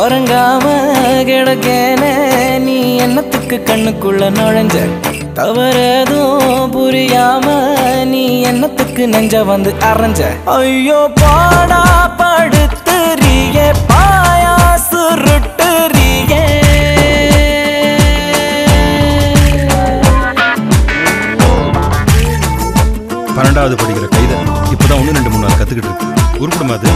உறங்காம கிடக்கேனே நீ என்னத்துக்கு கண்ணுக்குள்ள நுழைஞ்ச தவறதும் புரியாம நீ என்னத்துக்கு நெஞ்ச வந்து அரைஞ்ச ஐயோ பாடா படுத்துறியே பாயா சுருட்டுறியே 12வது படிக்கிற கைதை இப்பதான் 1 2 3 கத்துக்கிட்டு இருக்கு உருப்படமா அது